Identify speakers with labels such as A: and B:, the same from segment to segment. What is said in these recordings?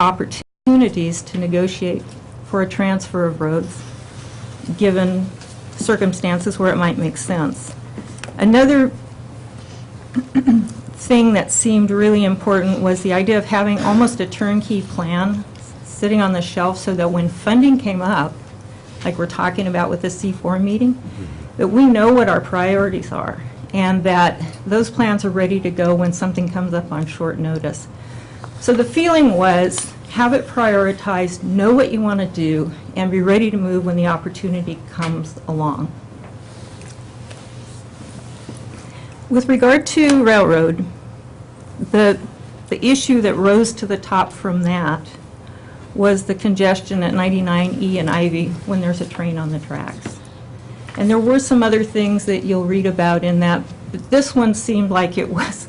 A: opportunities to negotiate for a transfer of roads, given circumstances where it might make sense. Another thing that seemed really important was the idea of having almost a turnkey plan sitting on the shelf so that when funding came up, like we're talking about with the C4 meeting, that we know what our priorities are and that those plans are ready to go when something comes up on short notice. So the feeling was, have it prioritized, know what you want to do, and be ready to move when the opportunity comes along. With regard to railroad, the issue that rose to the top from that was the congestion at 99E and Ivy when there's a train on the tracks. And there were some other things that you'll read about in that, but this one seemed like it was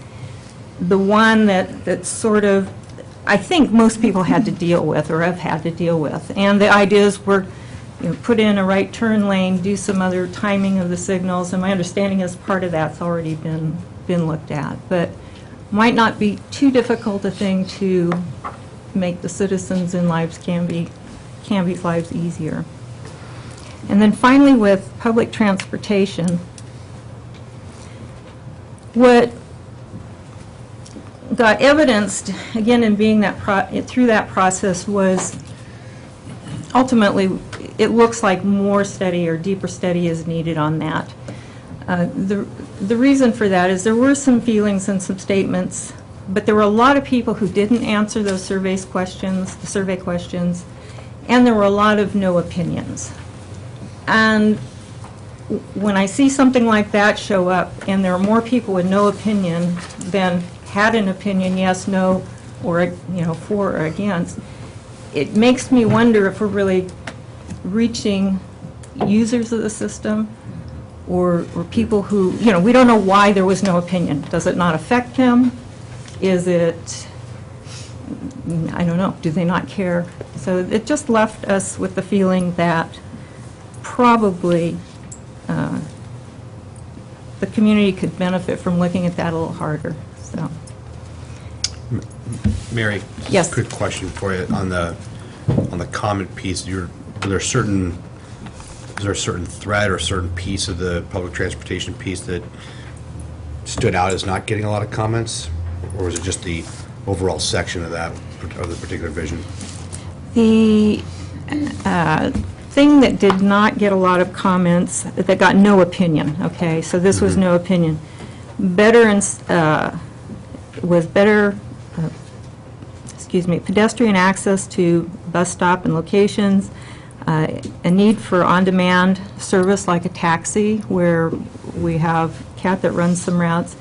A: the one that sort of, I think most people had to deal with or have had to deal with. And the ideas were, you know, put in a right turn lane, do some other timing of the signals, and my understanding is part of that's already been looked at. But might not be too difficult a thing to make the citizens in Canby's lives easier. And then finally with public transportation, what got evidenced, again, in being through that process was ultimately it looks like more study or deeper study is needed on that. The reason for that is there were some feelings and some statements, but there were a lot of people who didn't answer those survey questions, and there were a lot of no opinions. And when I see something like that show up, and there are more people with no opinion than had an opinion, yes, no, or for or against, it makes me wonder if we're really reaching users of the system or people who, we don't know why there was no opinion. Does it not affect them? Is it, I don't know, do they not care? So it just left us with the feeling that probably the community could benefit from looking at that a little harder. So,
B: Mary,
A: yes.
B: Quick question for you on the comment piece. Is there a certain thread or a certain piece of the public transportation piece that stood out as not getting a lot of comments, or was it just the overall section of the particular vision?
A: The thing that did not get a lot of comments, that got no opinion, okay, so this was no opinion. Pedestrian access to bus stop and locations, a need for on-demand service like a taxi where we have CAT that runs some routes,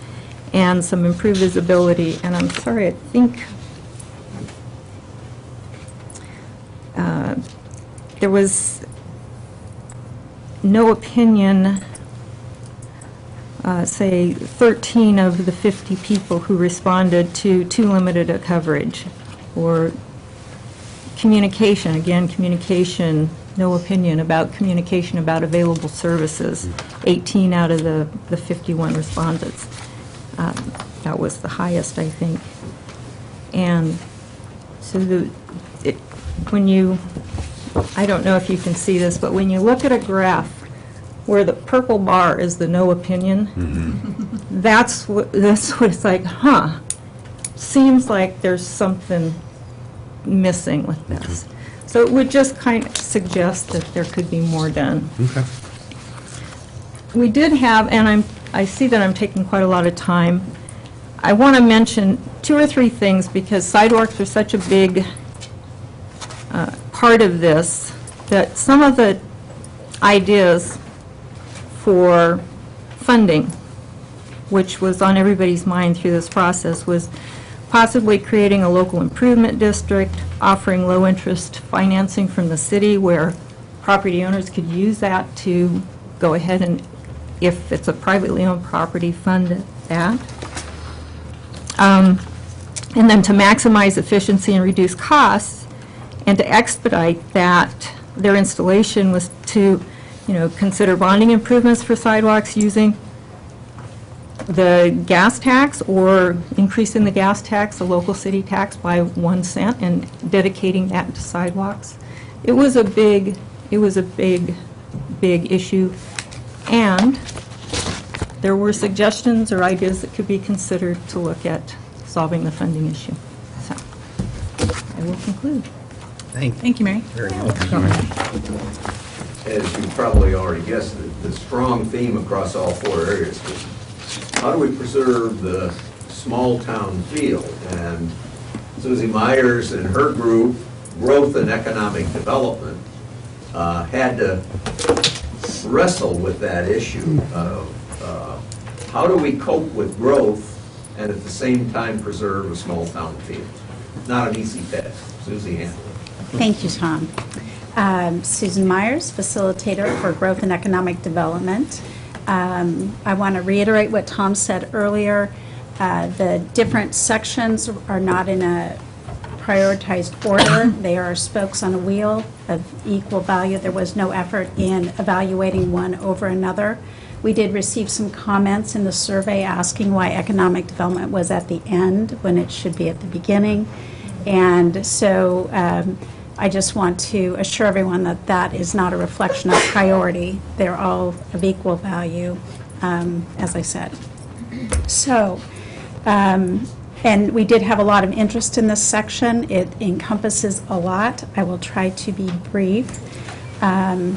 A: and some improved visibility. And I'm sorry, I think there was no opinion, say 13 of the 50 people who responded to too limited a coverage, or communication, again, communication, no opinion about communication about available services, 18 out of the 51 respondents. That was the highest, I think. And so I don't know if you can see this, but when you look at a graph where the purple bar is the no opinion, that's what it's like, seems like there's something missing with this. So it would just kind of suggest that there could be more done.
B: Okay.
A: We did have, and I see that I'm taking quite a lot of time. I want to mention 2 or 3 things because sidewalks are such a big part of this, that some of the ideas for funding, which was on everybody's mind through this process, was possibly creating a local improvement district, offering low-interest financing from the city where property owners could use that to go ahead and, if it's a privately owned property, fund that. And then to maximize efficiency and reduce costs, and to expedite that, their installation was to, consider bonding improvements for sidewalks using the gas tax, or increasing the gas tax, the local city tax, by 1 cent and dedicating that to sidewalks. It was a big issue, and there were suggestions or ideas that could be considered to look at solving the funding issue. So, I will conclude.
C: Thank you, Mary.
D: As you probably already guessed, the strong theme across all 4 areas is how do we preserve the small town feel? And Susie Myers and her group, Growth and Economic Development, had to wrestle with that issue of how do we cope with growth and at the same time preserve a small town feel? Not an easy task. Susie handled it.
E: Thank you, Tom. Susan Myers, facilitator for Growth and Economic Development. I want to reiterate what Tom said earlier. The different sections are not in a prioritized order. They are spokes on a wheel of equal value. There was no effort in evaluating one over another. We did receive some comments in the survey asking why economic development was at the end when it should be at the beginning. And so I just want to assure everyone that that is not a reflection of priority. They're all of equal value, as I said. So, and we did have a lot of interest in this section. It encompasses a lot. I will try to be brief. The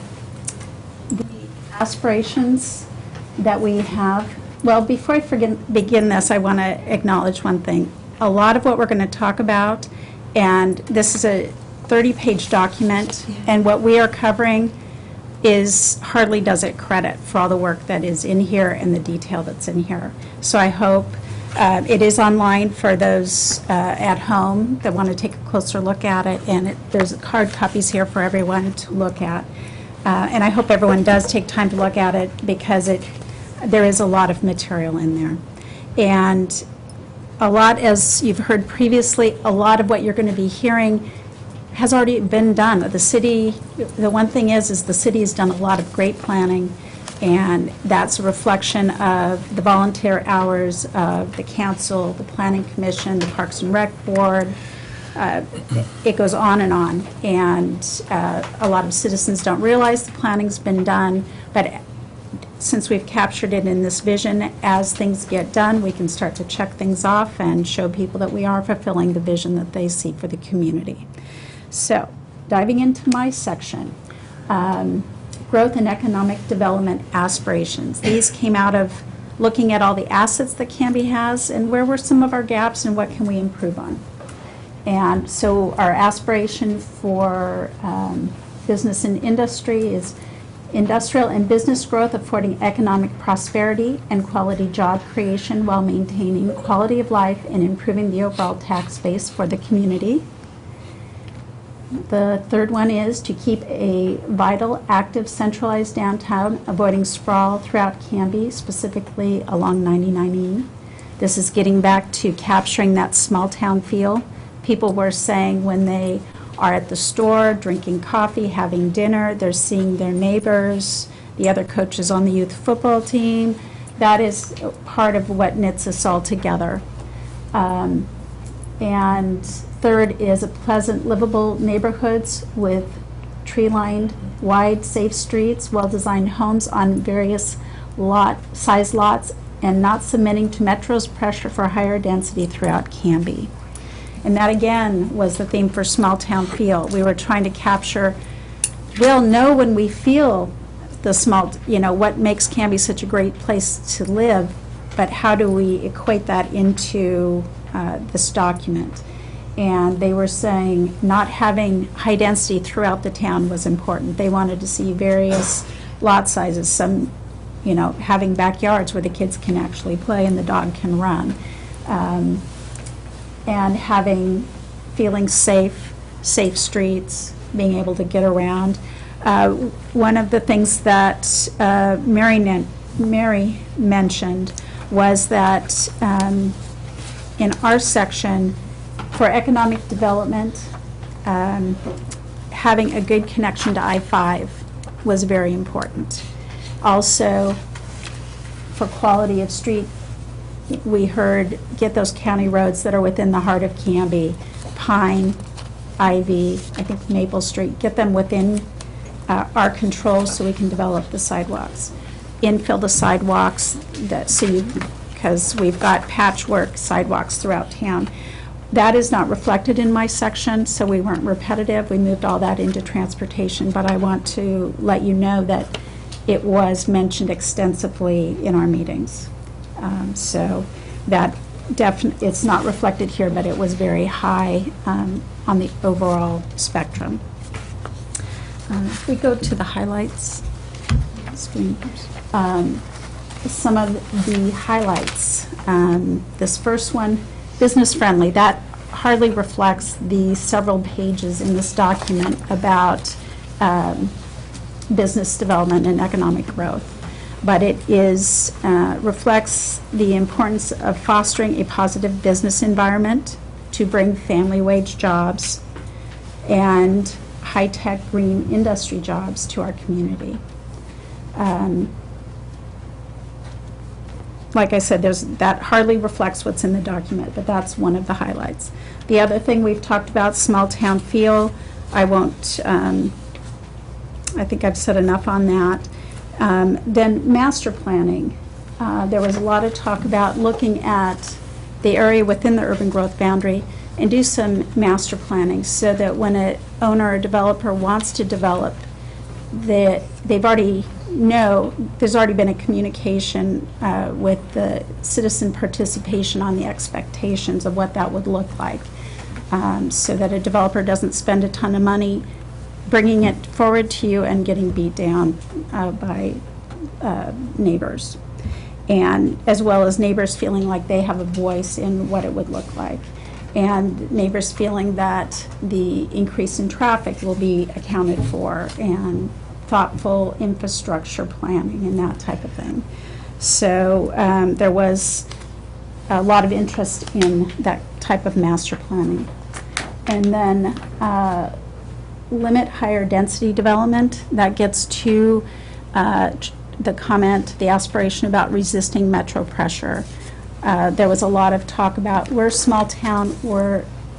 E: aspirations that we have, well, before I begin this, I want to acknowledge one thing. A lot of what we're going to talk about, and this is a 30-page document, and what we are covering is hardly does it credit for all the work that is in here and the detail that's in here. So I hope it is online for those at home that want to take a closer look at it, and there's hard copies here for everyone to look at. And I hope everyone does take time to look at it because there is a lot of material in there. And a lot, as you've heard previously, a lot of what you're going to be hearing has already been done. The city, the one thing is the city has done a lot of great planning, and that's a reflection of the volunteer hours of the council, the planning commission, the Parks and Rec board. It goes on, and a lot of citizens don't realize the planning's been done, but since we've captured it in this vision, as things get done, we can start to check things off and show people that we are fulfilling the vision that they see for the community. So, diving into my section, growth and economic development aspirations. These came out of looking at all the assets that Canby has and where were some of our gaps and what can we improve on. And so our aspiration for business and industry is industrial and business growth affording economic prosperity and quality job creation while maintaining quality of life and improving the overall tax base for the community. The third one is to keep a vital, active, centralized downtown, avoiding sprawl throughout Canby, specifically along 99E. This is getting back to capturing that small town feel. People were saying when they are at the store, drinking coffee, having dinner, they're seeing their neighbors, the other coaches on the youth football team. That is part of what knits us all together. And third is a pleasant, livable neighborhoods with tree-lined, wide, safe streets, well-designed homes on various size lots, and not submitting to Metro's pressure for higher density throughout Canby. And that, again, was the theme for Small Town Feel. We were trying to capture, we'll know when we feel the small, what makes Canby such a great place to live, but how do we equate that into this document? And they were saying not having high density throughout the town was important. They wanted to see various lot sizes, some, having backyards where the kids can actually play and the dog can run. And feeling safe streets, being able to get around. One of the things that Mary mentioned was that in our section, for economic development, having a good connection to I-5 was very important. Also, for quality of street we heard, get those county roads that are within the heart of Canby, Pine, Ivy, I think Maple Street, get them within our control so we can develop the sidewalks. Infill the sidewalks, because we've got patchwork sidewalks throughout town. That is not reflected in my section, so we weren't repetitive. We moved all that into transportation, but I want to let you know that it was mentioned extensively in our meetings. So that it's not reflected here, but it was very high on the overall spectrum. If we go to the highlights screen, some of the highlights. This first one, business friendly, that hardly reflects the several pages in this document about business development and economic growth. But it is reflects the importance of fostering a positive business environment to bring family wage jobs and high-tech green industry jobs to our community. Like I said, that hardly reflects what's in the document, but that's one of the highlights. The other thing we've talked about, small town feel, I won't, I think I've said enough on that. Then master planning. There was a lot of talk about looking at the area within the urban growth boundary and do some master planning so that when an owner or developer wants to develop, that they've already know, there's already been a communication with the citizen participation on the expectations of what that would look like, so that a developer doesn't spend a ton of money bringing it forward to you and getting beat down by neighbors, and as well as neighbors feeling like they have a voice in what it would look like, and neighbors feeling that the increase in traffic will be accounted for, and thoughtful infrastructure planning and that type of thing. So there was a lot of interest in that type of master planning. And then limit higher density development. That gets to the comment, the aspiration about resisting metro pressure. There was a lot of talk about we're a small town,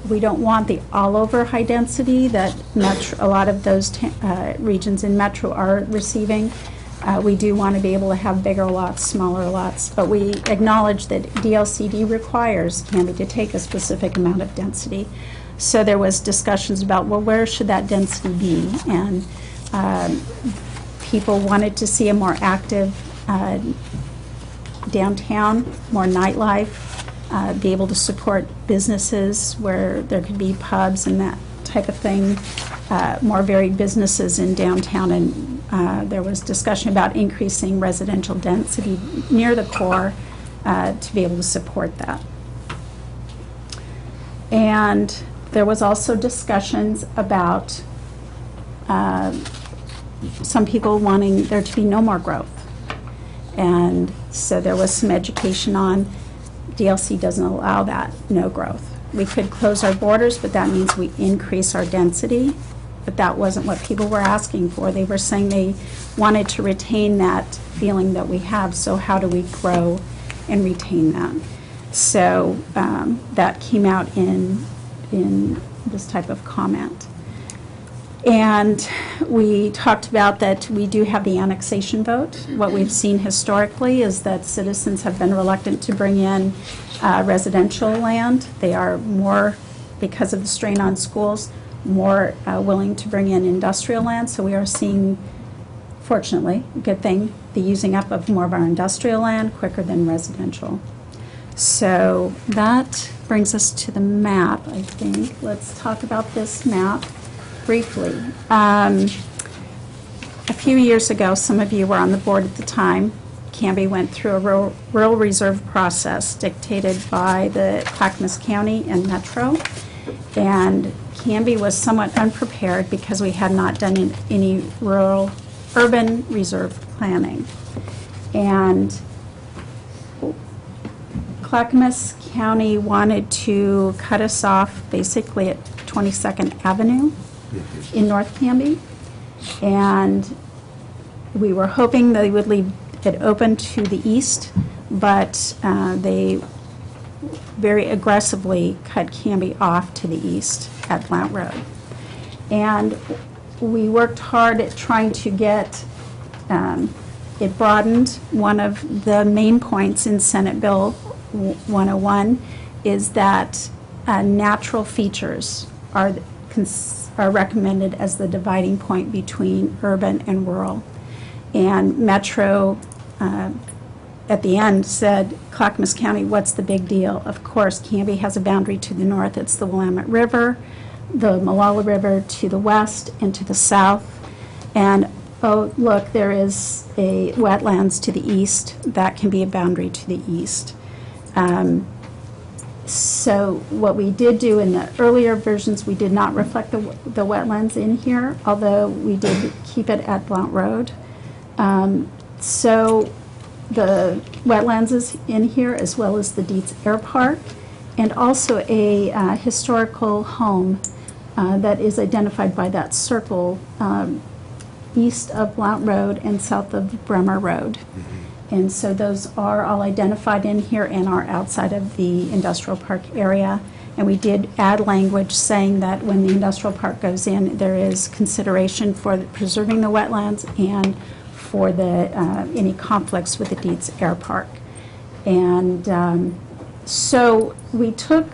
E: we don't want the all-over high density that a lot of those regions in metro are receiving. We do want to be able to have bigger lots, smaller lots, but we acknowledge that DLCD requires Canby to take a specific amount of density. So there was discussions about, well, where should that density be? And people wanted to see a more active downtown, more nightlife, be able to support businesses where there could be pubs and that type of thing, more varied businesses in downtown. And there was discussion about increasing residential density near the core to be able to support that. And there was also discussions about some people wanting there to be no more growth. And so there was some education on DLC doesn't allow that, no growth. We could close our borders, but that means we increase our density. But that wasn't what people were asking for. They were saying they wanted to retain that feeling that we have, so how do we grow and retain that? So that came out in this type of comment. And we talked about that we do have the annexation vote. What we've seen historically is that citizens have been reluctant to bring in residential land. They are more, because of the strain on schools, more willing to bring in industrial land. So we are seeing, fortunately, a good thing, the using up of more of our industrial land quicker than residential. So that brings us to the map, I think. Let's talk about this map briefly. A few years ago, some of you were on the board at the time, Canby went through a rural reserve process dictated by the Clackamas County and Metro. And Canby was somewhat unprepared because we had not done any urban reserve planning. And Clackamas County wanted to cut us off basically at 22nd Avenue in North Canby. And we were hoping they would leave it open to the east, but they very aggressively cut Canby off to the east at Blount Road. And we worked hard at trying to get it broadened. One of the main points in Senate Bill 101 is that natural features are recommended as the dividing point between urban and rural. And Metro, at the end, said, Clackamas County, what's the big deal? Of course, Canby has a boundary to the north. It's the Willamette River, the Molalla River to the west and to the south. And, oh, look, there is a wetlands to the east. That can be a boundary to the east. So what we did do in the earlier versions, we did not reflect the wetlands in here, although we did keep it at Blount Road. So the wetlands is in here, as well as the Dietz Air Park, and also a historical home that is identified by that circle east of Blount Road and south of Bremer Road. And so those are all identified in here and are outside of the industrial park area. And we did add language saying that when the industrial park goes in, there is consideration for preserving the wetlands and for the any conflicts with the Dietz Air Park. And so we took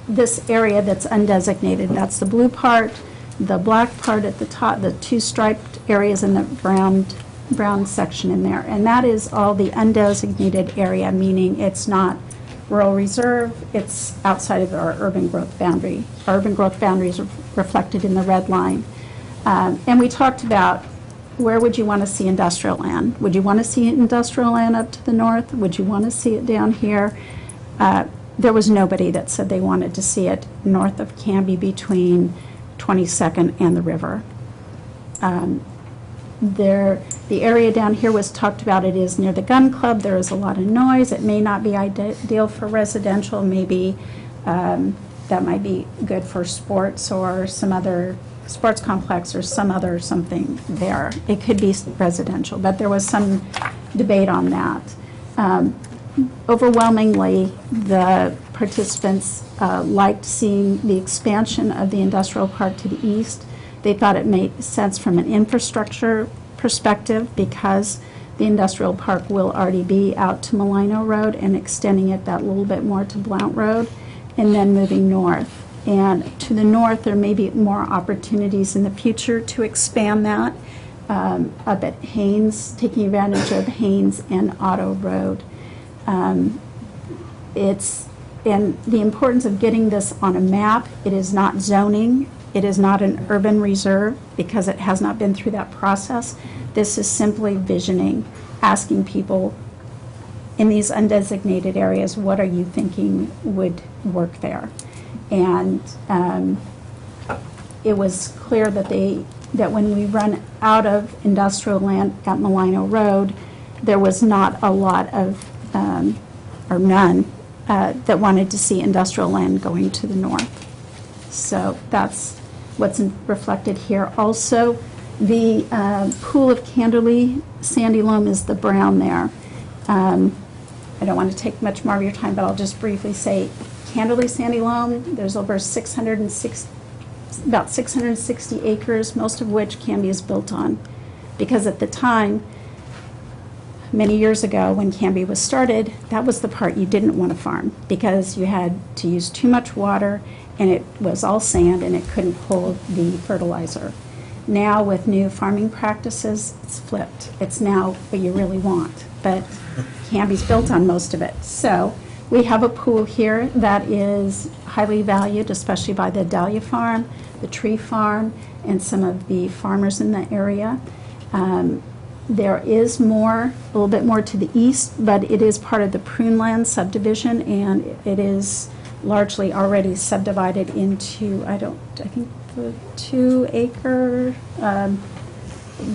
E: this area that's undesignated, that's the blue part, the black part at the top, the two striped areas, and the brown section in there. And that is all the undesignated area, meaning it's not rural reserve, it's outside of our urban growth boundary. Our urban growth boundaries are reflected in the red line. And we talked about where would you want to see industrial land? Would you want to see industrial land up to the north? Would you want to see it down here? There was nobody that said they wanted to see it north of Canby between 22nd and the river. The area down here was talked about. It is near the gun club. There is a lot of noise. It may not be ideal for residential. Maybe that might be good for sports or some other sports complex or some other something there. It could be residential, but there was some debate on that. Overwhelmingly, the participants liked seeing the expansion of the industrial park to the east. They thought it made sense from an infrastructure perspective because the industrial park will already be out to Molino Road and extending it that little bit more to Blount Road and then moving north. And to the north, there may be more opportunities in the future to expand that up at Haynes, taking advantage of Haynes and Otto Road. And the importance of getting this on a map, it is not zoning. It is not an urban reserve because it has not been through that process. This is simply visioning, asking people in these undesignated areas, what are you thinking would work there? And it was clear that when we run out of industrial land at Molino Road, there was not a lot of, or none, that wanted to see industrial land going to the north. So that's what's reflected here. Also, the pool of Canderley sandy loam is the brown there. I don't want to take much more of your time, but I'll just briefly say Canderley sandy loam, there's over about 660 acres, most of which Canby is built on. Because at the time, many years ago when Canby was started, that was the part you didn't want to farm because you had to use too much water and it was all sand and it couldn't hold the fertilizer. Now with new farming practices, it's flipped. It's now what you really want, but Canby's built on most of it. So we have a pool here that is highly valued, especially by the Dahlia Farm, the Tree Farm, and some of the farmers in the area. There is more, a little bit more to the east, but it is part of the Prune Land subdivision, and it is largely already subdivided into, I think the 2-acre,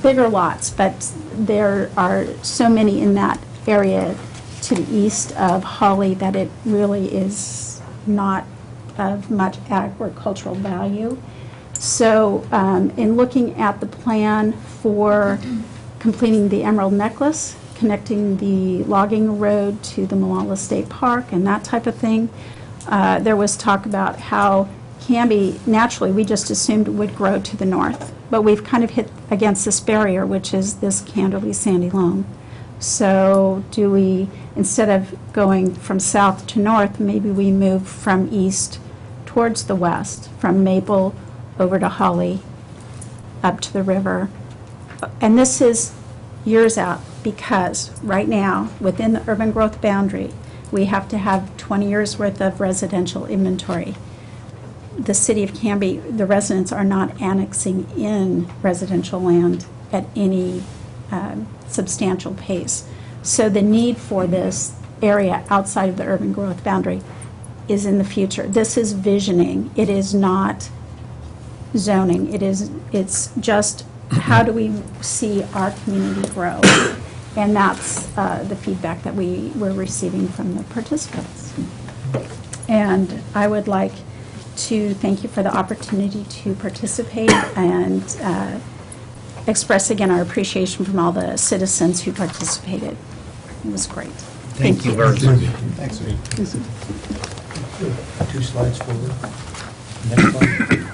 E: bigger lots, but there are so many in that area to the east of Holly that it really is not of much agricultural value. So in looking at the plan for completing the Emerald Necklace connecting the logging road to the Malala State Park and that type of thing. There was talk about how Canby, naturally, we just assumed would grow to the north, but we've kind of hit against this barrier, which is this Canterley sandy loam. So do we, instead of going from south to north, maybe we move from east towards the west, from Maple over to Holly, up to the river. And this is years out, because right now, within the urban growth boundary, we have to have 20 years' worth of residential inventory. The city of Canby, the residents are not annexing in residential land at any substantial pace. So the need for this area outside of the urban growth boundary is in the future. This is visioning. It is not zoning. It's just how do we see our community grow? And that's the feedback that we were receiving from the participants. And I would like to thank you for the opportunity to participate and express again our appreciation from all the citizens who participated. It was great.
C: Thank you very much.
B: Thanks.
F: 2 slides forward. Next slide.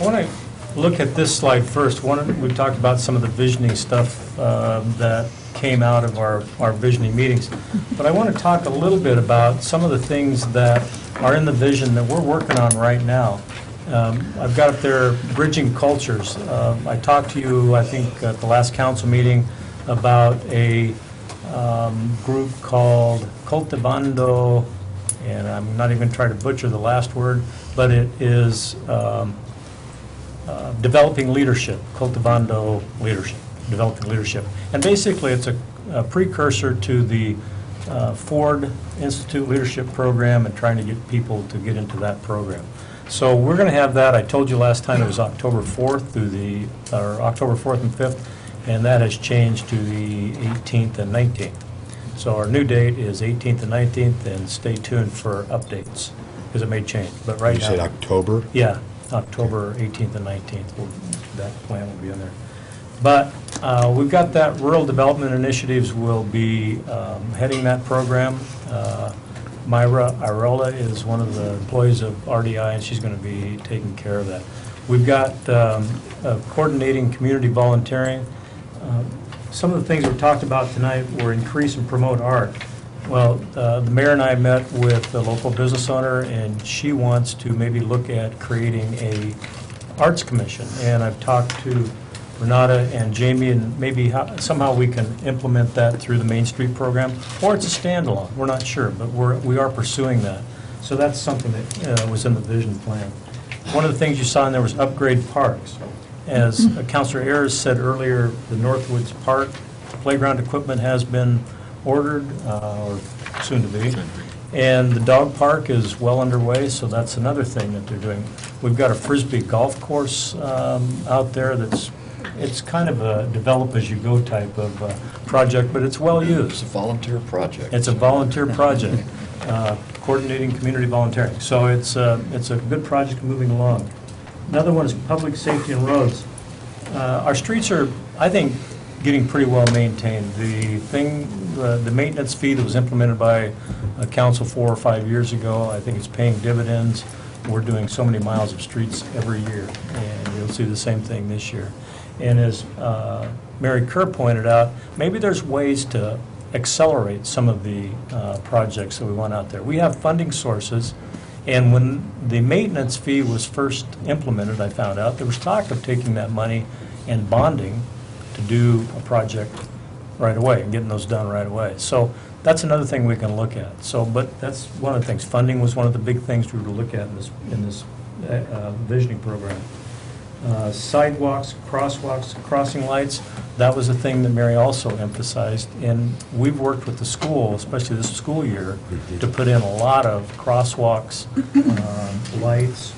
F: I want to look at this slide first. We've talked about some of the visioning stuff that came out of our visioning meetings. But I want to talk a little bit about some of the things that are in the vision that we're working on right now. I've got up there bridging cultures. I talked to you, I think, at the last council meeting about a group called Cultivando, and I'm not even trying to butcher the last word, but it is developing leadership, Cultivando leadership, developing leadership. And basically it's a precursor to the Ford Institute Leadership Program and trying to get people to get into that program. So we're going to have that. I told you last time it was October 4th or October 4th and 5th, and that has changed to the 18th and 19th. So our new date is 18th and 19th, and stay tuned for updates because it may change. But right now,
B: You said October?
F: yeah, October 18th and 19th. That plan will be in there. But we've got that Rural Development Initiatives will be heading that program. Myra Irola is one of the employees of RDI, and she's going to be taking care of that. We've got coordinating community volunteering. Some of the things we talked about tonight were increase and promote art. Well, the mayor and I met with the local business owner, and she wants to maybe look at creating a arts commission. And I've talked to Renata and Jamie, and maybe somehow we can implement that through the Main Street program, or it's a standalone. We're not sure, but we are pursuing that. So that's something that was in the vision plan. One of the things you saw in there was upgrade parks. As Councilor Ayers said earlier, the Northwoods Park playground equipment has been ordered, or soon to be. And the dog park is well underway, so that's another thing that they're doing. We've got a Frisbee golf course out there it's kind of a develop-as-you-go type of project, but it's well used.
G: It's a volunteer project.
F: It's a volunteer project, coordinating community volunteering. So it's a good project moving along. Another one is public safety and roads. Our streets are, I think, getting pretty well maintained. The maintenance fee that was implemented by council 4 or 5 years ago, I think it's paying dividends. We're doing so many miles of streets every year, and you'll see the same thing this year. And as Mary Kerr pointed out, maybe there's ways to accelerate some of the projects that we want out there. We have funding sources, and when the maintenance fee was first implemented, I found out, there was talk of taking that money and bonding to do a project right away and getting those done right away. So that's another thing we can look at. So, but that's one of the things. Funding was one of the big things we were to look at in this visioning program. Sidewalks, crosswalks, crossing lights, that was a thing that Mary also emphasized. And we've worked with the school, especially this school year, to put in a lot of crosswalks, lights,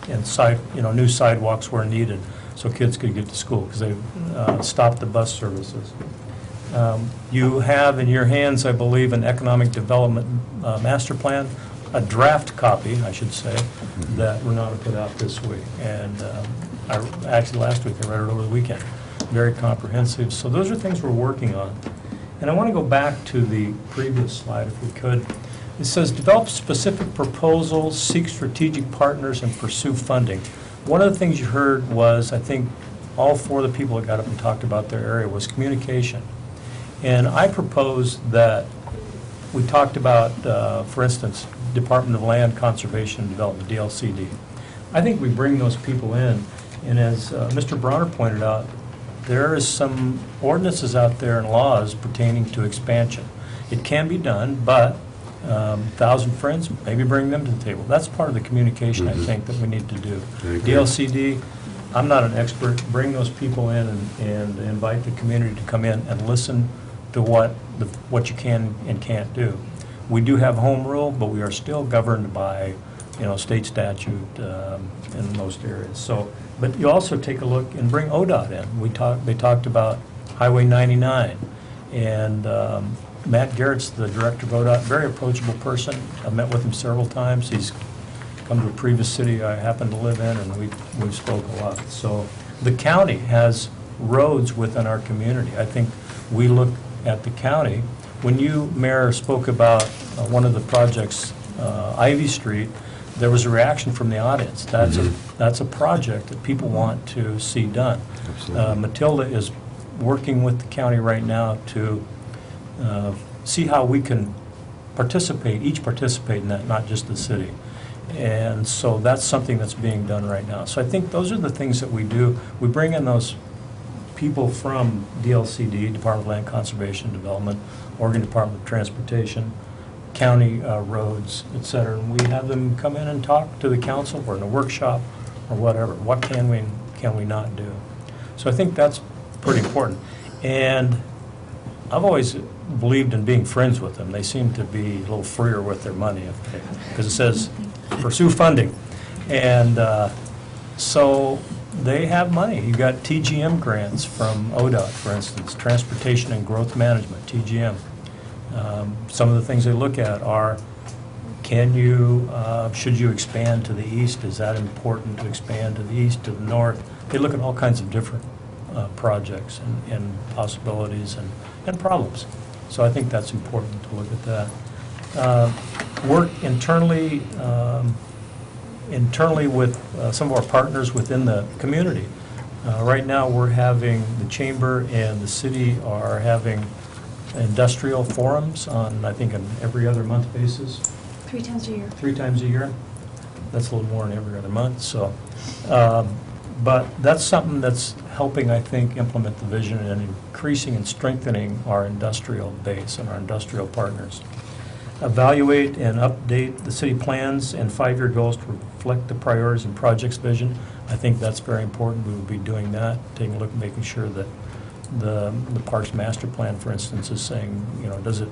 F: and new sidewalks where needed, so kids could get to school because they stopped the bus services. You have in your hands, I believe, an economic development master plan, a draft copy, I should say, that Renata put out this week. And actually last week, I read it over the weekend. very comprehensive. So those are things we're working on. And I want to go back to the previous slide, if we could. It says, develop specific proposals, seek strategic partners, and pursue funding. One of the things you heard was, I think, all four of the people that got up and talked about their area was communication. And I proposed that we talked about, for instance, Department of Land Conservation and Development, DLCD. I think we bring those people in, and as Mr. Bronner pointed out, there is some ordinances out there and laws pertaining to expansion. It can be done, but 1,000 Friends, maybe bring them to the table. That's part of the communication, I think, that we need to do. DLCD, I'm not an expert. Bring those people in and invite the community to come in and listen to what you can and can't do. We do have home rule, but we are still governed by, state statute in most areas. So, but you also take a look and bring ODOT in. They talked about Highway 99, and Matt Garrett's the director of ODOT, very approachable person. I've met with him several times. He's come to a previous city I happen to live in, and we spoke a lot. So the county has roads within our community. I think we look at the county. When you, Mayor, spoke about one of the projects, Ivy Street, there was a reaction from the audience. That's a project that people want to see done. Matilda is working with the county right now to see how we can each participate in that, not just the city. And so that's something that's being done right now. So I think those are the things that we do. We bring in those people from DLCD, Department of Land Conservation and Development, Oregon Department of Transportation, county roads, et cetera, and we have them come in and talk to the council or in a workshop or whatever. What can we not do? So I think that's pretty important. And I've always believed in being friends with them. They seem to be a little freer with their money because it says pursue funding. And so they have money. You got TGM grants from ODOT, for instance, Transportation and Growth Management, TGM. Some of the things they look at are, should you expand to the east? Is that important to expand to the east, to the north? They look at all kinds of different projects and possibilities and problems. So I think that's important to look at that. Work internally with some of our partners within the community. Right now, we're having, the chamber and the city are having industrial forums on, I think, an every other month basis.
G: 3 times a year.
F: 3 times a year. That's a little more than every other month. So, but that's something that's helping, I think, implement the vision and increasing and strengthening our industrial base and our industrial partners. Evaluate and update the city plans and 5-year goals to reflect the priorities and projects vision. I think that's very important. We will be doing that, taking a look, making sure that the Parks Master Plan, for instance, is saying, does it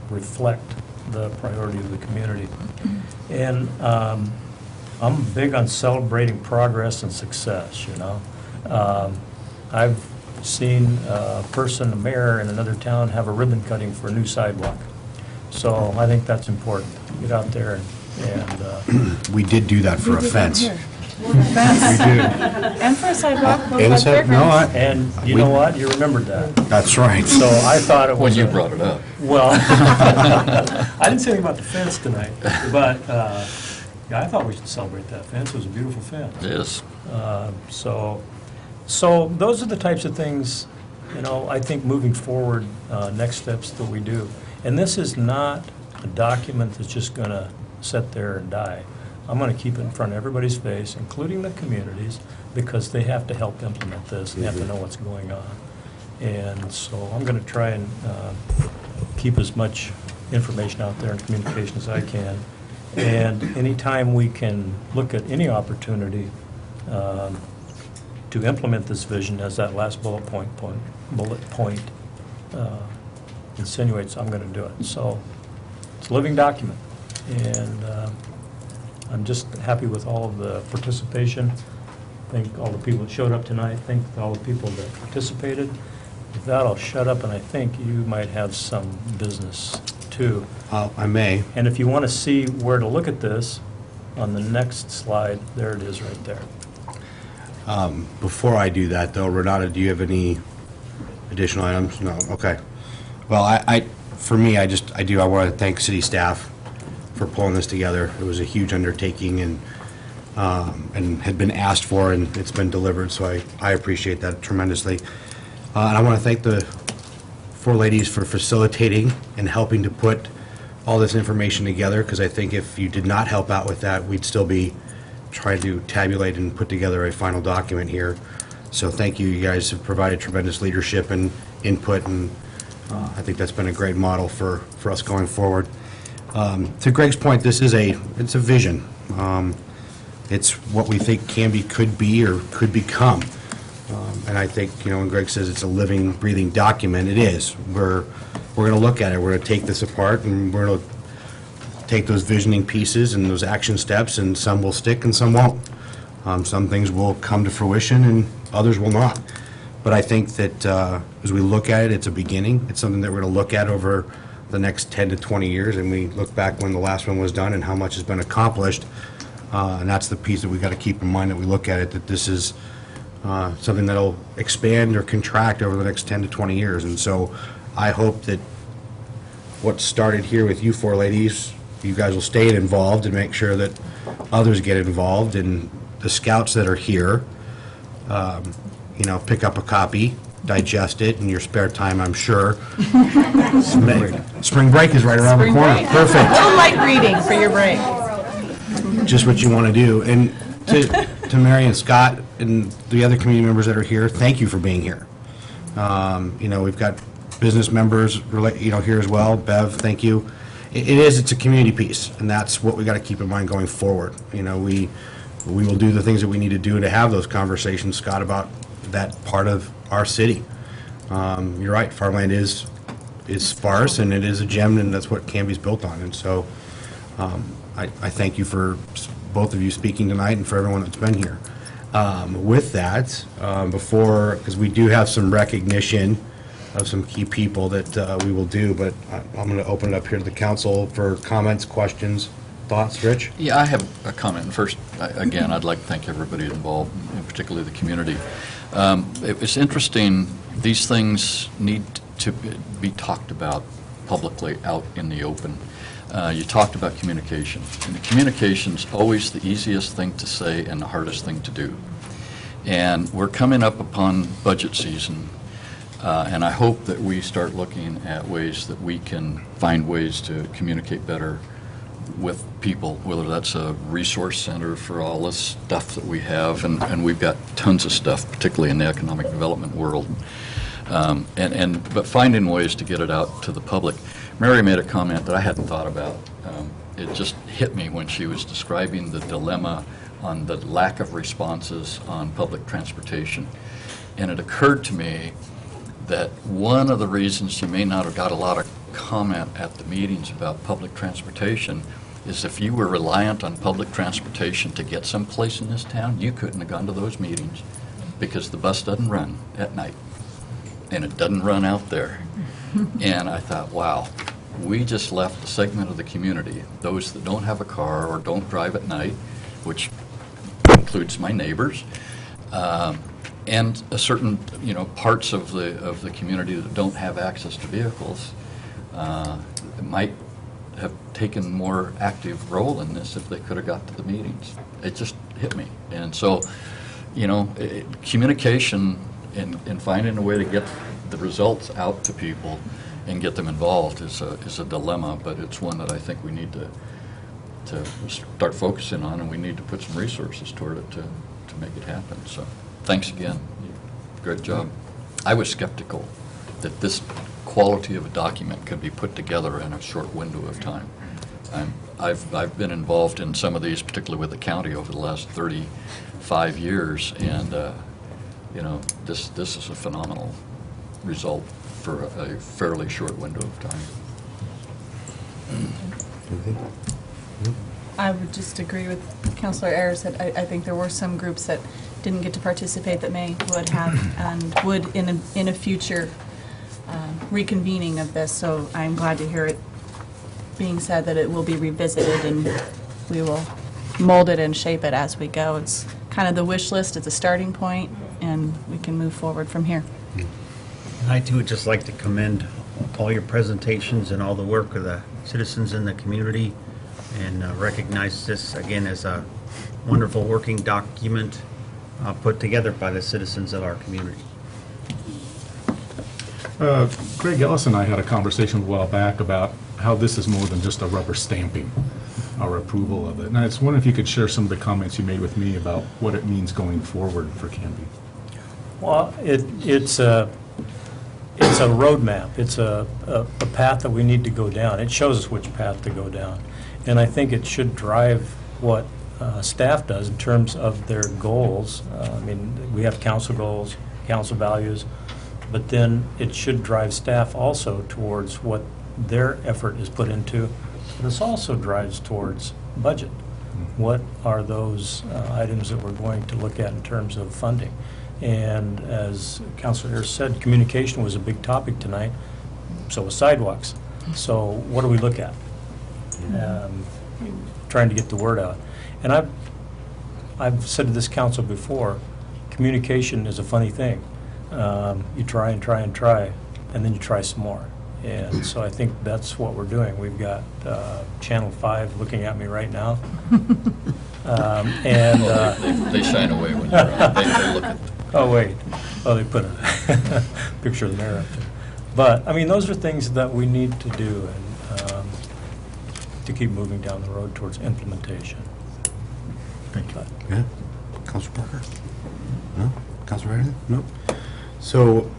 F: reflect the priority of the community? And I'm big on celebrating progress and success, I've seen a mayor in another town, have a ribbon cutting for a new sidewalk. So I think that's important. Get out there and
B: We did do that for a fence.
C: We do. And for a sidewalk.
F: and you know what? You remembered that.
B: That's right.
F: So I thought it was
H: When you brought it up.
F: Well, I didn't say anything about the fence tonight, but I thought we should celebrate that fence. It was a beautiful fence.
H: Yes.
F: So those are the types of things, I think moving forward, next steps that we do. And this is not a document that's just going to sit there and die. I'm going to keep it in front of everybody's face, including the communities, because they have to help implement this and have to know what's going on. And so I'm going to try and keep as much information out there and communication as I can. And anytime we can look at any opportunity to implement this vision, as that last bullet point insinuates, I'm going to do it. So it's a living document. And I'm just happy with all of the participation. Thank all the people that showed up tonight. Thank all the people that participated. With that, I'll shut up, and I think you might have some business too.
B: I may.
F: And if you want to see where to look at this, on the next slide, there it is right there.
B: Before I do that, though, Renata, do you have any additional items? No? Okay. Well, for me, I want to thank city staff for pulling this together. It was a huge undertaking and had been asked for, and it's been delivered, so I appreciate that tremendously. And I want to thank the four ladies for facilitating and helping to put all this information together, because I think if you did not help out with that, we'd still be trying to tabulate and put together a final document here. So thank you. You guys have provided tremendous leadership and input, and I think that's been a great model for us going forward. To Greg's point, it's a vision. It's what we think can be, could be, or could become. And I think, when Greg says it's a living, breathing document, it is. We're going to look at it. We're going to take this apart, and we're going to take those visioning pieces and those action steps, and some will stick and some won't. Some things will come to fruition and others will not. But I think that as we look at it, it's a beginning. It's something that we're going to look at over the next 10 to 20 years, and we look back when the last one was done and how much has been accomplished. And that's the piece that we got to keep in mind, that we look at it, that this is something that'll expand or contract over the next 10 to 20 years. And so I hope that what started here with you four ladies, you guys will stay involved and make sure that others get involved, and the scouts that are here, pick up a copy, digest it in your spare time, I'm sure. Spring break is right around the corner. Perfect.
C: A little light reading for your break.
B: Just what you want to do. And to Mary and Scott and the other community members that are here, thank you for being here. We've got business members, here as well. Bev, thank you. It's a community piece, and that's what we got to keep in mind going forward. We will do the things that we need to do to have those conversations, Scott, about that part of our city. You're right, farmland is sparse, and it is a gem, and that's what Canby's built on. And so I thank you for both of you speaking tonight, and for everyone that's been here. With that, because we do have some recognition of some key people that we will do, but I'm going to open it up here to the council for comments, questions, thoughts. Rich?
G: Yeah, I have a comment. First, again, I'd like to thank everybody involved, and particularly the community. It was interesting. These things need to be talked about publicly out in the open. You talked about communication, and the communication's always the easiest thing to say and the hardest thing to do. And we're coming up upon budget season, and I hope that we start looking at ways that we can find ways to communicate better with people, whether that's a resource center for all this stuff that we have, and we've got tons of stuff, particularly in the economic development world, but finding ways to get it out to the public. Mary made a comment that I hadn't thought about. It just hit me when she was describing the dilemma on the lack of responses on public transportation. And it occurred to me that one of the reasons you may not have got a lot of comment at the meetings about public transportation is if you were reliant on public transportation to get someplace in this town, you couldn't have gone to those meetings, because the bus doesn't run at night, and it doesn't run out there. And I thought, wow, we just left a segment of the community, those that don't have a car or don't drive at night, which includes my neighbors, and a certain, parts of the community that don't have access to vehicles, might have taken more active role in this if they could have got to the meetings. It just hit me. And so, communication and finding a way to get the results out to people and get them involved is a dilemma, but it's one that I think we need to start focusing on, and we need to put some resources toward it to make it happen. So thanks again. Great job. I was skeptical that this quality of a document could be put together in a short window of time. I've been involved in some of these, particularly with the county, over the last 35 years, and this is a phenomenal result for a fairly short window of time.
C: I would just agree with Councilor Ayers that I think there were some groups that didn't get to participate that would have and would in a future reconvening of this. So I'm glad to hear it being said that it will be revisited and we will mold it and shape it as we go. It's kind kind of the wish list. It's a starting point, and we can move forward from here.
H: And I too would just like to commend all your presentations and all the work of the citizens in the community, and recognize this again as a wonderful working document put together by the citizens of our community.
I: Greg Ellis and I had a conversation a while back about how this is more than just a rubber stamping our approval of it. And I was wondering if you could share some of the comments you made with me about what it means going forward for Canby.
F: Well, it's a roadmap. It's a path that we need to go down. It shows us which path to go down. And I think it should drive what staff does in terms of their goals. I mean, we have council goals, council values, but then it should drive staff also towards what their effort is put into. This also drives towards budget. What are those items that we're going to look at in terms of funding? And as Councilor Ayers said, communication was a big topic tonight, so was sidewalks. So what do we look at? Trying to get the word out. And I've said to this council before, communication is a funny thing. You try and try and try, and then you try some more. And so I think that's what we're doing. We've got Channel 5 looking at me right now.
G: They shine away when you're on. They look at
F: Oh, wait. Oh, they put a picture of the mayor up there. But, I mean, those are things that we need to do and to keep moving down the road towards implementation.
I: Thank you.
B: Yeah. Councilor Parker? No? Councilor Reardon? Nope. So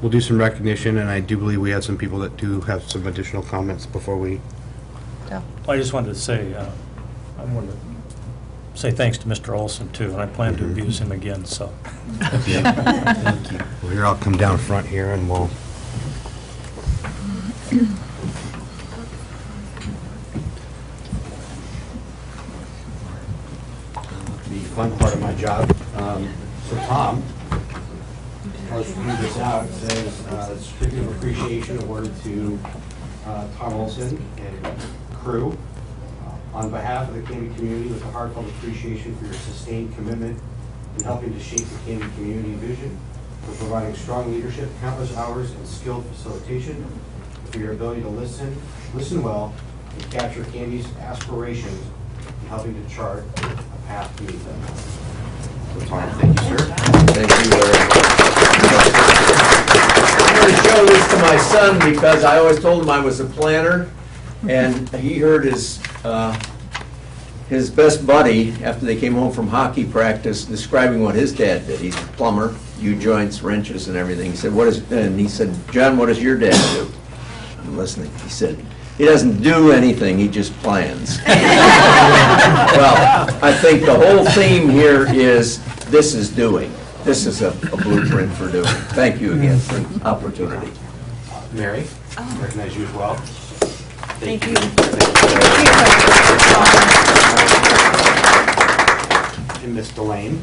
B: we'll do some recognition, and I do believe we had some people that do have some additional comments before we...
C: Yeah.
F: I just wanted to say, I wanted to say thanks to Mr. Olson, too, and I plan to abuse him again, so.
B: Thank you. Well, here, I'll come down front here, and we'll... The fun part of my job. So Tom, I'll just read this out. It says, certificate of appreciation awarded to Tom Olson and crew. On behalf of the Canby community, with a heartfelt appreciation for your sustained commitment in helping to shape the Canby community vision, for providing strong leadership, countless hours, and skilled facilitation, for your ability to listen well, and capture Canby's aspirations, and helping to chart a path to meet them. So Tom, thank you, sir.
D: Thank you very much. I'm going to show this to my son because I always told him I was a planner, and he heard his best buddy, after they came home from hockey practice, describing what his dad did. He's a plumber, U-joints, wrenches, and everything. He said, and he said, John, what does your dad do? I'm listening. He said, he doesn't do anything, he just plans. Well, I think the whole theme here is, this is doing. This is a blueprint for doing. Thank you again for the opportunity.
B: Mary, recognize you as well.
C: Thank you.
B: And Miss Delane.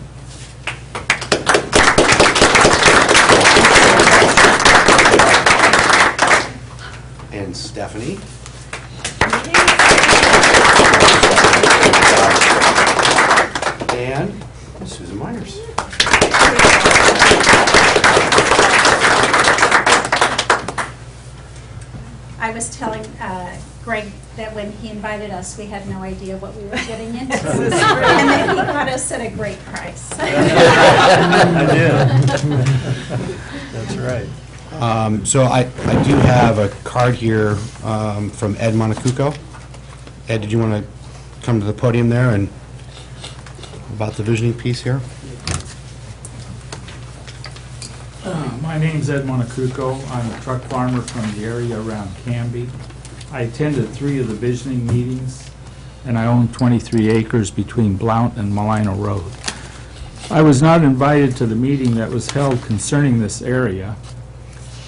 B: And Stephanie. And Susan Myers.
E: I was telling Greg that when he invited us, we had no idea what we were getting into. And then he got us at a great price.
F: I did. That's right.
B: So I do have a card here from Ed Monacuco. Ed, did you want to come to the podium there and about the visioning piece here?
J: My name's Ed Monacuco. I'm a truck farmer from the area around Canby. I attended 3 of the visioning meetings, and I own 23 acres between Blount and Malino Road. I was not invited to the meeting that was held concerning this area.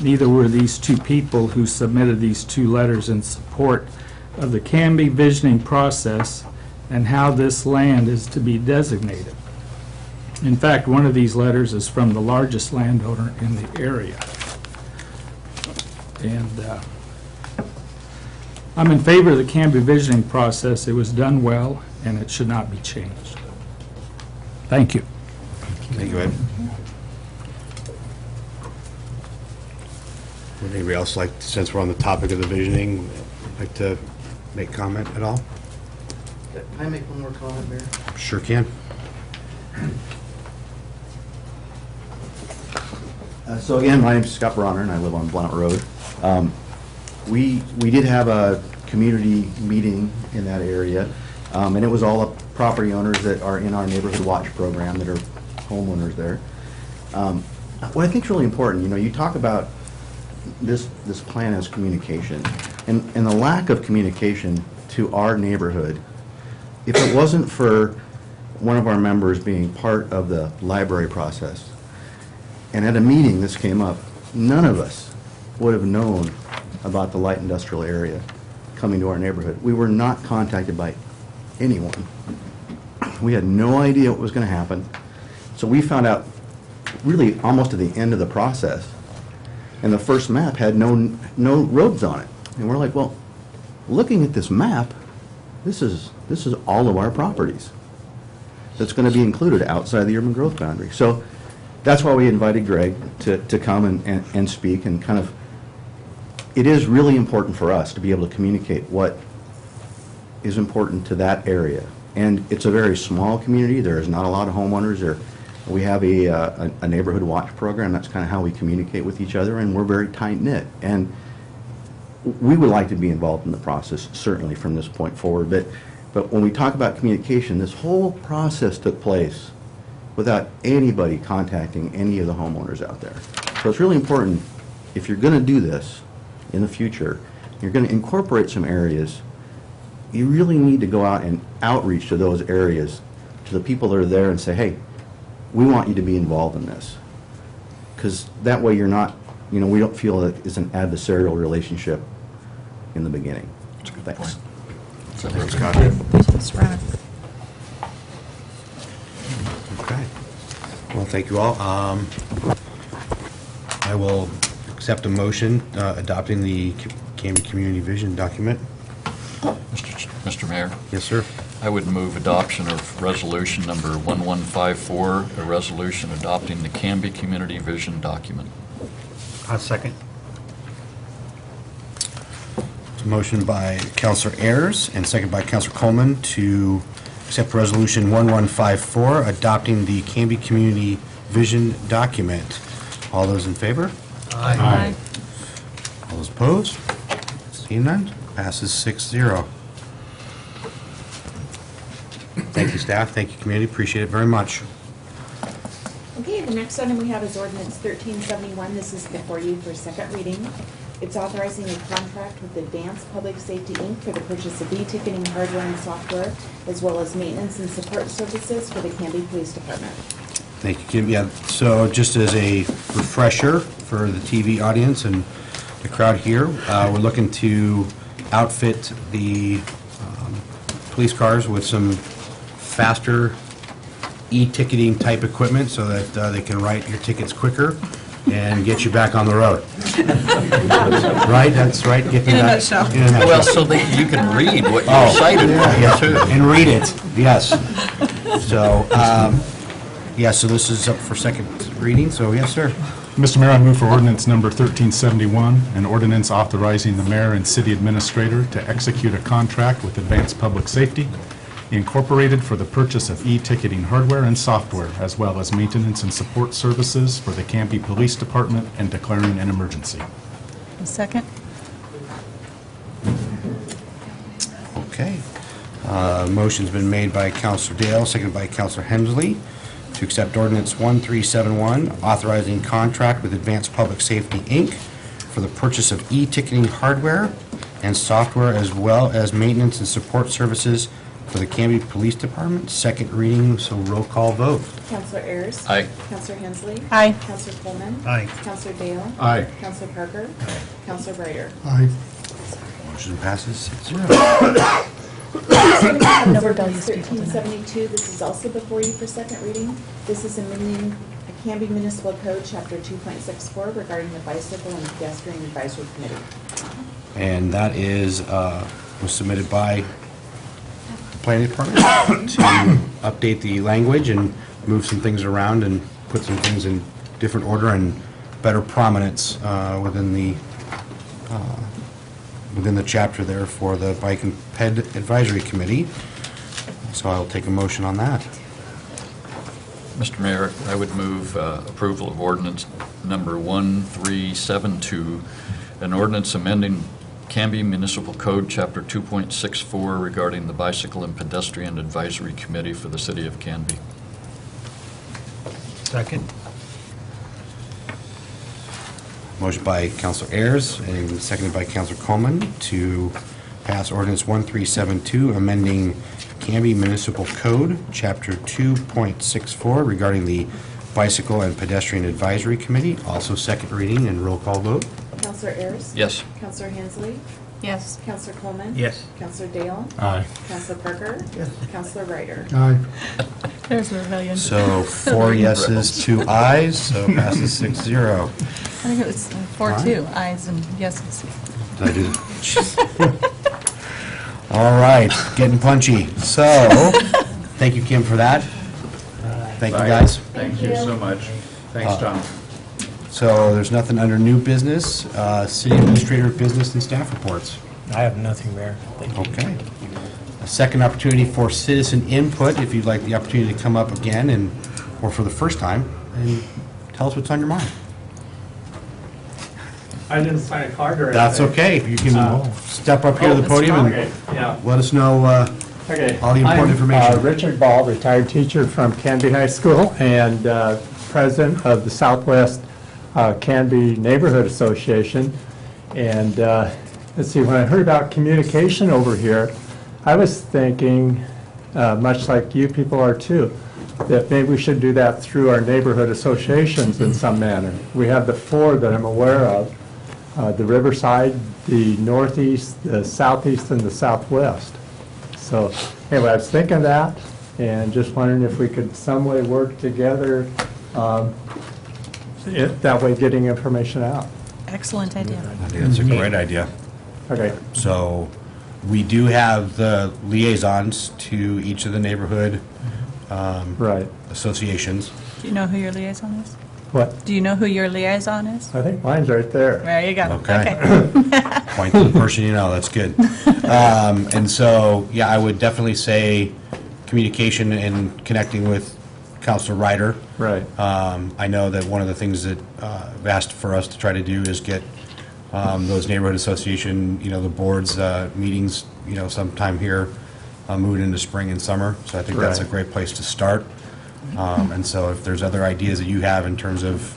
J: Neither were these 2 people who submitted these 2 letters in support of the Canby visioning process and how this land is to be designated. In fact, one of these letters is from the largest landowner in the area. And I'm in favor of the Canby visioning process. It was done well, and it should not be changed. Thank you.
B: Thank you, Ed. Would anybody else like, since we're on the topic of the visioning, like to make comment at all?
K: Can I make one more comment, Mayor?
B: Sure can.
K: So again, my name's Scott Bronner, and I live on Blount Road. We did have a community meeting in that area, and it was all the property owners that are in our Neighborhood Watch program that are homeowners there. What I think is really important, you know, you talk about this plan as communication, and the lack of communication to our neighborhood. If it wasn't for one of our members being part of the library process, and at a meeting this came up, none of us would have known about the light industrial area coming to our neighborhood. We were not contacted by anyone. We had no idea what was going to happen. So we found out really almost at the end of the process, and the first map had no roads on it. And we're like, well, looking at this map, this is all of our properties that's going to be included outside the urban growth boundary. So that's why we invited Greg to come and speak, and kind of, it is really important for us to be able to communicate what is important to that area. And it's a very small community. There's not a lot of homeowners there. We have a neighborhood watch program. That's kind of how we communicate with each other, and we're very tight-knit. And we would like to be involved in the process, certainly from this point forward. But when we talk about communication, this whole process took place without anybody contacting any of the homeowners out there. So it's really important, if you're going to do this in the future, you're going to incorporate some areas, you really need to go out and outreach to those areas, to the people that are there, and say, hey, we want you to be involved in this. Because that way you're not, you know, we don't feel that it's an adversarial relationship in the beginning.
G: That's a good
K: Thanks.
G: point.
B: Thanks, Scott. Okay. Well, thank you all. I will accept a motion adopting the Canby Community Vision document.
G: Mr. Mayor,
B: Yes, sir.
G: I would move adoption of resolution number 1154, a resolution adopting the Canby Community Vision document.
H: A second.
B: It's a motion by Councilor Ayers and second by Councilor Coleman to accept Resolution 1154, adopting the Canby Community Vision document. All those in favor?
C: Aye.
B: All those opposed? Seeing none, passes 6-0. Thank you, staff. Thank you, community. Appreciate it very much.
L: Okay, the next item we have is ordinance 1371. This is before you for second reading. It's authorizing a contract with Advanced Public Safety, Inc. for the purchase of e-ticketing hardware and software, as well as maintenance and support services for the Canby Police Department.
B: Thank you, Kim. Yeah, so just as a refresher for the TV audience and the crowd here, we're looking to outfit the police cars with some faster e-ticketing type equipment so that they can write your tickets quicker and get you back on the road. Right? That's right? Get them
C: In a
B: back-
C: nutshell.
B: In a nutshell.
G: Well, so that you can read what
B: Oh,
G: you're cited
B: yeah,
G: for, too.
B: and read it, yes. So, yeah, so this is up for second reading, so yes, sir.
I: Mr. Mayor, I move for ordinance number 1371, an ordinance authorizing the mayor and city administrator to execute a contract with Advanced Public Safety Incorporated for the purchase of e-ticketing hardware and software, as well as maintenance and support services for the Canby Police Department, and declaring an emergency.
C: A second?
B: Okay. Motion's been made by Counselor Dale, seconded by Counselor Hensley, to accept ordinance 1371, authorizing contract with Advanced Public Safety, Inc. for the purchase of e-ticketing hardware and software, as well as maintenance and support services for the Canby Police Department. Second reading, so roll call vote.
L: Counselor Ayers?
G: Aye.
L: Counselor Hensley?
C: Aye.
L: Counselor Coleman?
H: Aye.
L: Counselor Dale?
I: Aye.
L: Counselor Parker? Counselor Ryder?
I: Aye.
B: Motion passes 6-0.
L: No rebellious people tonight. 1372, this is also before you for second reading. This is amending Canby Municipal Code, Chapter 2.64, regarding the Bicycle and Pedestrian Advisory Committee.
B: And that is, was submitted by the planning department to update the language and move some things around and put some things in different order and better prominence within the chapter there for the Bike and Ped Advisory Committee. So I'll take a motion on that.
G: Mr. Mayor, I would move approval of ordinance number 1372, an ordinance amending Canby Municipal Code, Chapter 2.64, regarding the Bicycle and Pedestrian Advisory Committee for the City of Canby.
H: Second.
B: Motion by Councilor Ayers and seconded by Councilor Coleman to pass ordinance 1372, amending Canby Municipal Code, Chapter 2.64, regarding the Bicycle and Pedestrian Advisory Committee. Also second reading and roll call vote.
L: Counselor Ayers?
G: Yes.
L: Counselor Hensley?
C: Yes.
L: Counselor Coleman?
H: Yes.
L: Counselor Dale?
I: Aye.
L: Counselor Parker? Yes. Counselor Ryder?
I: Aye.
C: There's a rebellion.
B: So 4 yeses, 2 ayes, so passes 6-0.
C: I think it was 4-2, ayes and yeses.
B: Did I do? All right, getting punchy. So, thank you, Kim, for that. Thank you, guys.
M: Thank you so much. Thanks, Tom.
B: So, there's nothing under new business. City Administrator business and staff reports.
F: I have nothing, Mayor. Thank you.
B: Okay. A second opportunity for citizen input, if you'd like the opportunity to come up again and, or for the first time, and tell us what's on your mind.
J: I didn't sign a card or anything.
B: That's okay. You can step up here to the podium
J: Okay,
B: and
J: yeah.
B: let us know
J: Okay.
B: all the important information.
J: I'm Richard Ball, retired teacher from Canby High School and president of the Southwest Canby Neighborhood Association. And let's see, when I heard about communication over here, I was thinking, much like you people are too, that maybe we should do that through our neighborhood associations in some manner. We have the 4 that I'm aware of, the Riverside, the Northeast, the Southeast, and the Southwest. So anyway, I was thinking that, and just wondering if we could some way work together, that way getting information out.
C: Excellent idea.
B: I think that's a great idea.
J: Okay.
B: So we do have the liaisons to each of the neighborhood
J: Right.
B: associations.
C: Do you know who your liaison is?
J: What?
C: Do you know who your liaison is?
J: I think mine's right there.
C: There you go.
B: Okay. Point to the person you know, that's good. And so, yeah, I would definitely say communication and connecting with Councilor Ryder.
J: Right.
B: I know that one of the things that I've asked for us to try to do is get those neighborhood association, the boards meetings, sometime here, moving into spring and summer. So I think that's a
J: Right.
B: great place to start. And so if there's other ideas that you have in terms of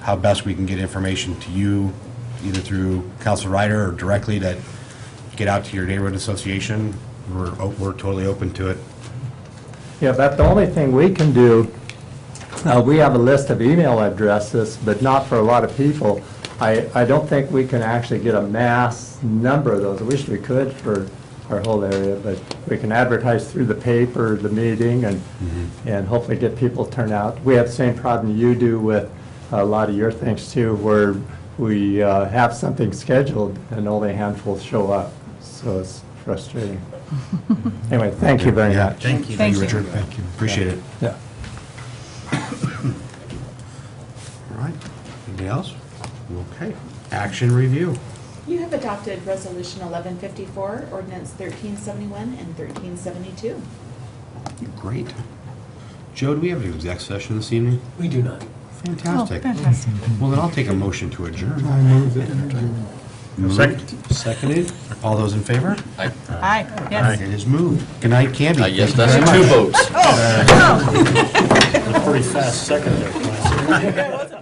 B: how best we can get information to you, either through Councilor Ryder or directly to get out to your neighborhood association, we're totally open to it.
J: Yeah, but the only thing we can do, we have a list of email addresses, but not for a lot of people. I don't think we can actually get a mass number of those. I wish we could for our whole area, but we can advertise through the paper, the meeting, and hopefully get people to turn out. We have the same problem you do with a lot of your things too, where we have something scheduled and only a handful show up. So it's frustrating. Anyway, thank you very much.
H: Thank you.
C: Thank you.
B: Richard. Thank you. Appreciate it.
J: Yeah.
B: All right. Anything else? Okay. Action review.
L: You have adopted Resolution 1154, Ordinance 1371 and 1372.
B: Great. Joe, do we have an exec session this evening?
F: We do not.
B: Fantastic.
C: Oh, fantastic.
B: Well, then I'll take a motion to adjourn.
I: I move it.
B: Moved, seconded. All those in favor?
C: Aye, yes.
B: It is moved. Good night, Candy.
G: Yes,
B: Thank you
G: that's
B: very
G: 2
B: much.
G: votes.
F: Pretty fast second there, Clarence.